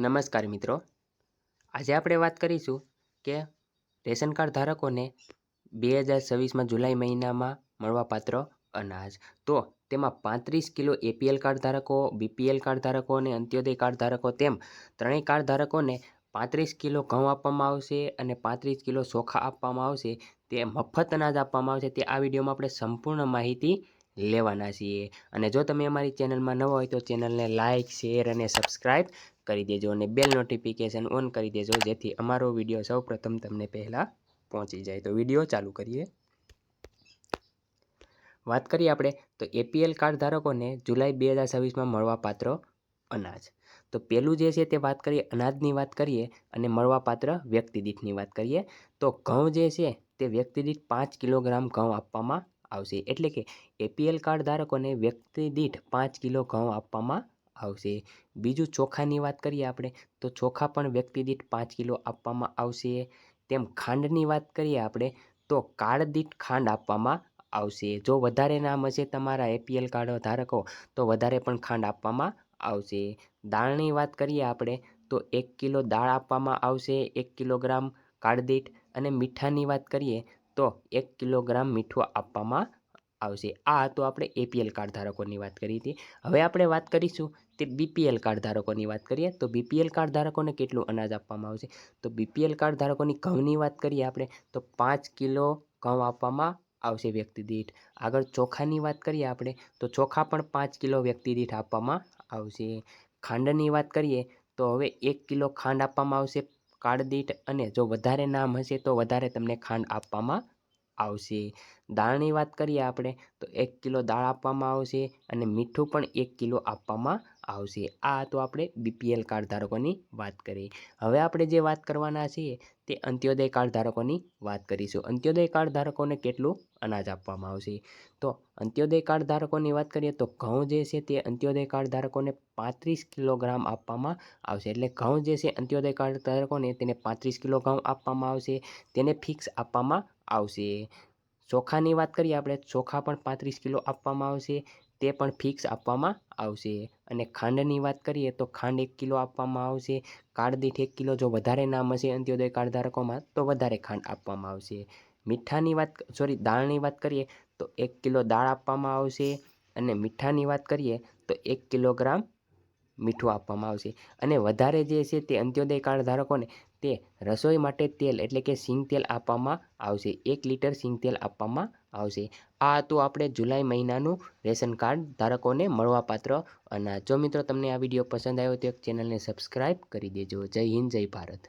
નમસ્કાર મિત્રો, આજે આપણે વાત કરીશું કે રેશન કાર્ડ ધારકોને 2026માં જુલાઈ મહિનામાં મળવાપાત્ર અનાજ. તો તેમાં 35 કિલો એપીએલ કાર્ડ ધારકો, બીપીએલ કાર્ડ ધારકો અને અંત્યોદય કાર્ડ ધારકો તેમ ત્રણેય કાર્ડ ધારકોને 35 કિલો ઘઉં આપવામાં આવશે અને 35 કિલો ચોખા આપવામાં આવશે. તે મફત અનાજ આપવામાં આવશે. તે આ વિડીયોમાં આપણે સંપૂર્ણ માહિતી લેવાના છીએ. અને જો તમે અમારી ચેનલમાં નવા હોય તો ચેનલને લાઇક, શેર અને સબસ્ક્રાઈબ કરી દેજો અને બેલ નોટિફિકેશન ઓન કરી દેજો, જેથી અમારો વિડીયો સૌપ્રથમ તમને પહેલાં પહોંચી જાય. તો વિડીયો ચાલુ કરીએ. વાત કરીએ આપણે તો એપીએલ કાર્ડ ધારકોને જુલાઈ 2026માં મળવાપાત્ર અનાજ. તો પહેલું જે છે તે વાત કરીએ અનાજની વાત કરીએ અને મળવાપાત્ર વ્યક્તિ દીઠની વાત કરીએ તો ઘઉં જે છે તે વ્યક્તિ દીઠ 5 કિલોગ્રામ ઘઉં આપવામાં આવશે. એટલે કે એપીએલ કાર્ડ ધારકોને વ્યક્તિ દીઠ 5 કિલો ઘઉં આપવામાં આવશે. બીજું ચોખાની વાત કરીએ આપણે તો ચોખા પણ વ્યક્તિ દીઠ 5 કિલો આપવામાં આવશે. તેમ ખાંડની વાત કરીએ આપણે તો કાર્ડ દીઠ ખાંડ આપવામાં આવશે. જો વધારે નામ હશે તમારા એપીએલ કાર્ડ ધારકો તો વધારે પણ ખાંડ આપવામાં આવશે. દાળની વાત કરીએ આપણે તો 1 કિલો દાળ આપવામાં આવશે 1 કિલોગ્રામ કાર્ડ દીઠ. અને મીઠાની વાત કરીએ તો 1 કિલોગ્રામ મીઠું આપવામાં આવશે. આ તો આપણે એપીએલ કાર્ડ ધારકોની વાત કરી હતી. હવે આપણે વાત કરીશું તે બીપીએલ કાર્ડ ધારકોની વાત કરીએ તો બીપીએલ કાર્ડ ધારકોને કેટલું અનાજ આપવામાં આવશે. તો બીપીએલ કાર્ડ ધારકોની ઘઉંની વાત કરીએ આપણે તો 5 કિલો ઘઉં આપવામાં આવશે વ્યક્તિ દીઠ. આગળ ચોખાની વાત કરીએ આપણે તો ચોખા પણ 5 કિલો વ્યક્તિ દીઠ આપવામાં આવશે. ખાંડની વાત કરીએ તો હવે 1 કિલો ખાંડ આપવામાં આવશે કાર્ડ દીઠ, અને જો વધારે નામ હશે તો વધારે તમને ખાંડ આપવામાં આવશે. દાળની વાત કરીએ આપણે તો 1 કિલો દાળ આપવામાં આવશે અને મીઠું પણ 1 કિલો આપવામાં આવશે. આ તો આપણે બીપીએલ કાર્ડ ધારકોની વાત કરી. હવે આપણે જે વાત કરવાના છીએ તે અંત્યોદય કાર્ડ ધારકોની વાત કરીશું. અંત્યોદય કાર્ડ ધારકોને કેટલું અનાજ આપવામાં આવશે. તો અંત્યોદય કાર્ડ ધારકોની વાત કરીએ તો ઘઉં જે છે તે અંત્યોદય કાર્ડ ધારકોને 35 કિલોગ્રામ આપવામાં આવશે. એટલે ઘઉં જે છે અંત્યોદય કાર્ડ ધારકોને તેને 35 કિલો ઘઉં આપવામાં આવશે. તેને ફિક્સ આપવામાં આવશે. ચોખાની વાત કરીએ આપણે ચોખા પણ 35 કિલો આપવામાં આવશે. તે પણ ફિક્સ આપવામાં આવશે. અને ખાંડની વાત કરીએ તો ખાંડ 1 કિલો આપવામાં આવશે. કાર્ડ દીઠ 1 કિલો, જો વધારે નામ હશે અંત્યોદય કાર્ડ ધારકોમાં તો વધારે ખાંડ આપવામાં આવશે. દાળની વાત કરીએ તો 1 કિલો દાળ આપવામાં આવશે. અને મીઠાની વાત કરીએ તો 1 કિલોગ્રામ મીઠું આપવામાં આવશે. અને વધારે જે છે તે અંત્યોદય કાર્ડ ધારકોને તે રસોઈ માટે તેલ એટલે કે સિંગ તેલ આપવામાં આવશે. 1 લીટર સિંગ તેલ આપવામાં આવશે. આ હતું આપણે જુલાઈ મહિનાનું રેશન કાર્ડ ધારકોને મળવાપાત્ર અનાજ. જો મિત્રો તમને આ વિડીયો પસંદ આવ્યો તો ચેનલને સબસ્ક્રાઈબ કરી દેજો. જય હિન્દ, જય ભારત.